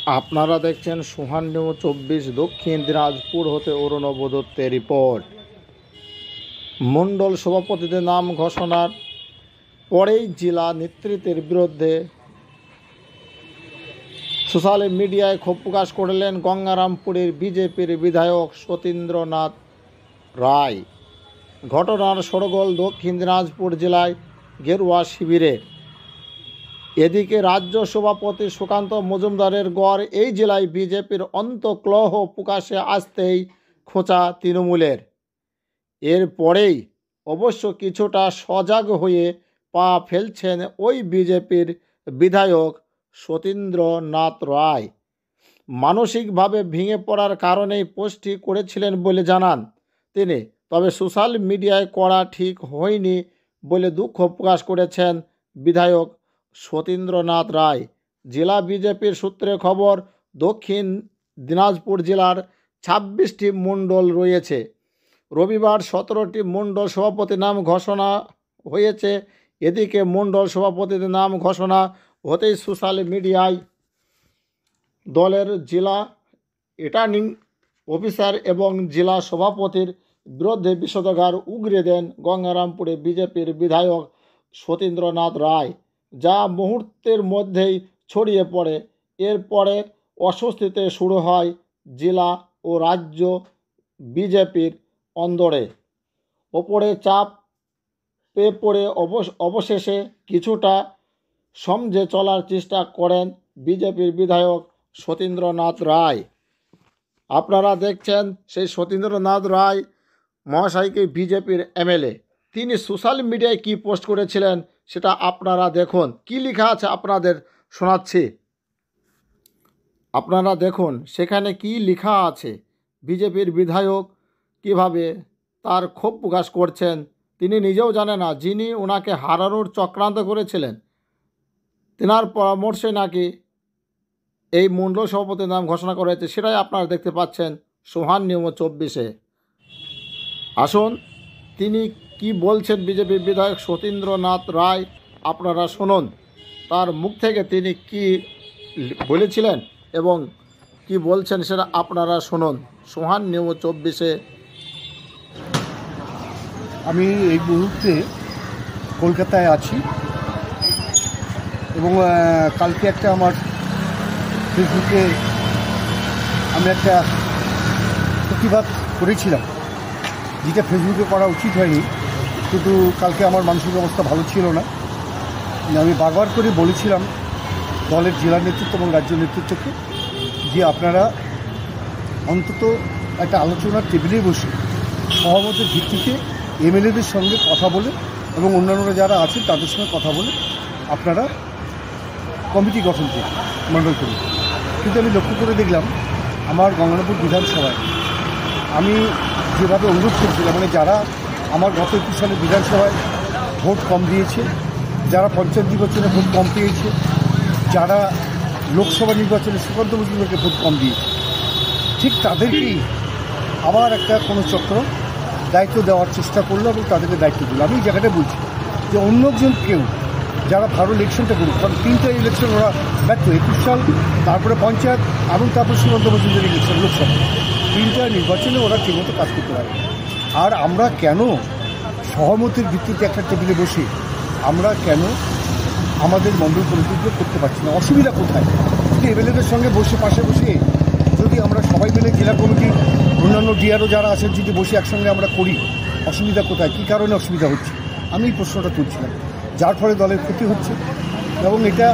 আপনারা দেখছেন সোহান নিউজ 24 দক্ষিণ দিনাজপুর হতে অরুণব দত্তের রিপোর্ট। মণ্ডল সভাপতিদের নাম ঘোষণার পরেই জেলা নেতৃত্বের বিরুদ্ধে সোশ্যাল মিডিয়ায় ক্ষোভ প্রকাশ করলেন গঙ্গারামপুরের বিজেপির বিধায়ক সতীন্দ্রনাথ রায়। ঘটনার সরগোল দক্ষিণ দিনাজপুর জেলায় গেরুয়া শিবিরে। এদিকে রাজ্য সভাপতি সুকান্ত মজুমদারের গড় এই জেলায় বিজেপির অন্তঃকলহ প্রকাশে আসতেই খোঁচা তৃণমূলের। এরপরেই অবশ্য কিছুটা সজাগ হয়ে পা ফেলছেন ওই বিজেপির বিধায়ক সতীন্দ্রনাথ রায়। মানসিকভাবে ভেঙে পড়ার কারণেই পোস্টটি করেছিলেন বলে জানান তিনি। তবে সোশ্যাল মিডিয়ায় করা ঠিক হয়নি বলে দুঃখ প্রকাশ করেছেন বিধায়ক সতীন্দ্রনাথ রায়। জেলা বিজেপির সূত্রে খবর, দক্ষিণ দিনাজপুর জেলার 26টি মণ্ডল রয়েছে। রবিবার 17টি মণ্ডল সভাপতির নাম ঘোষণা হয়েছে। এদিকে মণ্ডল সভাপতিদের নাম ঘোষণা হতেই সোশ্যাল মিডিয়ায় দলের জেলা রিটার্নিং অফিসার এবং জেলা সভাপতির বিরুদ্ধে বিষোদ্গার উগরে দেন গঙ্গারামপুরে বিজেপির বিধায়ক সতীন্দ্রনাথ রায়, যা মুহূর্তের মধ্যেই ছড়িয়ে পড়ে। এরপরে অস্বস্তিতে শুরু হয় জেলা ও রাজ্য বিজেপির অন্দরে। ওপরে চাপ পেয়ে পড়ে অবশেষে কিছুটা সমঝে চলার চেষ্টা করেন বিজেপির বিধায়ক সতীন্দ্রনাথ রায়। আপনারা দেখছেন সেই সতীন্দ্রনাথ রায় মহাশয়কে বিজেপির এমএলএ। তিনি সোশ্যাল মিডিয়ায় কি পোস্ট করেছিলেন সেটা আপনারা দেখুন। কি লেখা আছে আপনাদের শোনাচ্ছি, আপনারা দেখুন সেখানে কি লেখা আছে। বিজেপির বিধায়ক কিভাবে তার ক্ষোভ প্রকাশ করছেন তিনি নিজেও জানেন না। যিনি ওনাকে হারানোর চক্রান্ত করেছিলেন তেনার পরামর্শে নাকি এই মণ্ডল সভাপতির নাম ঘোষণা করা হয়েছে, সেটাই আপনারা দেখতে পাচ্ছেন সোহান নিউজ 24-এ। আসুন তিনি কি বলছেন বিজেপির বিধায়ক সতীন্দ্রনাথ রায়, আপনারা শুনুন তার মুখ থেকে তিনি কি বলেছিলেন এবং কি বলছেন সেটা আপনারা শুনুন সোহান নিউজ 24-এ। আমি এই মুহূর্তে কলকাতায় আছি এবং কালকে একটা আমার ফেসবুকে আমি একটা প্রতিবাদ করেছিলাম, যেটা ফেসবুকে করা উচিত হয়নি, কিন্তু কালকে আমার মানসিক অবস্থা ভালো ছিল না। আমি বারবার করে বলেছিলাম দলের জেলা নেতৃত্ব এবং রাজ্য নেতৃত্বকে যে আপনারা অন্তত একটা আলোচনার টেবিলে বসে সহমতের ভিত্তিতে এমএলএদের সঙ্গে কথা বলে এবং অন্যান্যরা যারা আছেন তাদের সঙ্গে কথা বলে আপনারা কমিটি গঠন করুন, মণ্ডল করুন। কিন্তু আমি লক্ষ্য করে দেখলাম আমার গঙ্গারামপুর বিধানসভায় আমি যেভাবে অনুরোধ করছিলাম, মানে যারা আমার গত 21 সালে বিধানসভায় ভোট কম দিয়েছে, যারা পঞ্চায়েত নির্বাচনে ভোট কম পেয়েছে, যারা লোকসভা নির্বাচনে সুকান্ত মজুমদারকে ভোট কম দিয়েছে, ঠিক তাদেরকেই আবার একটা কোনো চক্র দায়িত্ব দেওয়ার চেষ্টা করলো এবং তাদেরকে দায়িত্ব দিল। আমি এই জায়গাটা বলছি যে অন্যজন কেউ যারা ভালো ইলেকশনটা করুক, কারণ 3টা ইলেকশন ওরা ব্যর্থ, 21 সাল, তারপরে পঞ্চায়েত এবং তারপর সুকান্ত মজুমদার ইলেকশন, লোকসভা, 3টা নির্বাচনে ওরা ঠিকমতো কাজ করতে পারে। আর আমরা কেন সহমতের ভিত্তিতে একটা টেবিলে বসে আমরা কেন আমাদের মণ্ডল কমিটিগুলো করতে পারছি না? অসুবিধা কোথায়? যদি এমএলএদের সঙ্গে বসে পাশে বসে যদি আমরা সবাই মিলে জেলা কমিটি অন্যান্য ডিআরও যারা আছেন যদি বসে একসঙ্গে আমরা করি, অসুবিধা কোথায়? কী কারণে অসুবিধা হচ্ছে আমি এই প্রশ্নটা তুলছিলাম, যার ফলে দলের ক্ষতি হচ্ছে। এবং এটা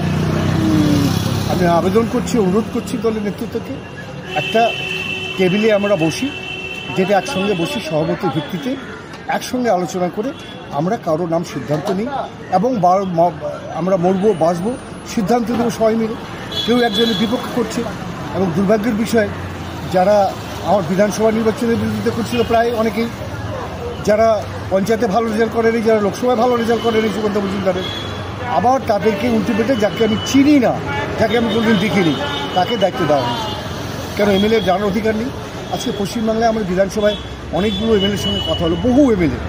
আমি আবেদন করছি, অনুরোধ করছি দলের নেতৃত্বকে একটা টেবিলে আমরা বসি, যেটা একসঙ্গে বসি সহমতের ভিত্তিতে একসঙ্গে আলোচনা করে আমরা কারো নাম সিদ্ধান্ত নিই এবং আমরা মরবো বাঁচবো সিদ্ধান্ত দেবো সবাই মিলে। কেউ একজনের বিপক্ষে করছে এবং দুর্ভাগ্যের বিষয় যারা আমার বিধানসভা নির্বাচনের বিরোধিতা করছিল প্রায় অনেকেই, যারা পঞ্চায়েতে ভালো রেজাল্ট করেনি, যারা লোকসভায় ভালো রেজাল্ট করেনি সুকান্ত মজুমদারের, আবার তাদেরকে উল্টে পেটে যাকে আমি চিনি না, যাকে আমি কোনোদিন দেখিনি, তাকে দায়িত্ব দেওয়া হয়েছে। কেন এমএলএর জানার অধিকার নেই? আজকে পশ্চিমবাংলায় আমার বিধানসভায় অনেকগুলো এমএলএর সঙ্গে কথা হলো, বহু এমএলএ।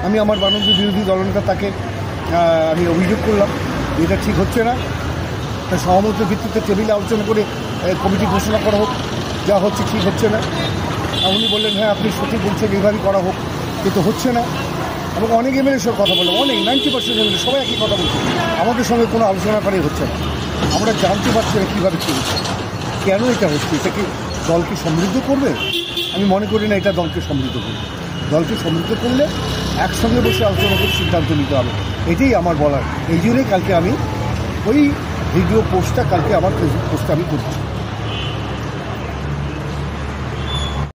আমি আমার মাননীয় বিরোধী দলনেতা তাকে আমি অভিযোগ করলাম এটা ঠিক হচ্ছে না, সহমতের ভিত্তিতে টেবিলে আলোচনা করে কমিটি ঘোষণা করা হোক, যা হচ্ছে ঠিক হচ্ছে না। উনি বললেন হ্যাঁ আপনি সঠিক বলছেন, এইভাবেই করা হোক, কিন্তু হচ্ছে না। এবং অনেক এমএলএর সঙ্গে কথা বললাম, অনেক 90% এমএলএ সবাই একই কথা বলছে, আমাদের সঙ্গে কোনো আলোচনা করে হচ্ছে না। আমরা জানতে পারছি না কীভাবে চলছে, কেন এটা হচ্ছে। এটা কি দলকে সমৃদ্ধ করবে? আমি মনে করি না এটা দলকে সমৃদ্ধ করবে। দলকে সমৃদ্ধ করলে একসঙ্গে বসে আলোচনা করে সিদ্ধান্ত নিতে হবে, এটাই আমার বলার। এই জন্যই কালকে আমি ওই ভিডিও পোস্টটা কালকে আমার ফেসবুক পোস্টটা আমি করছি।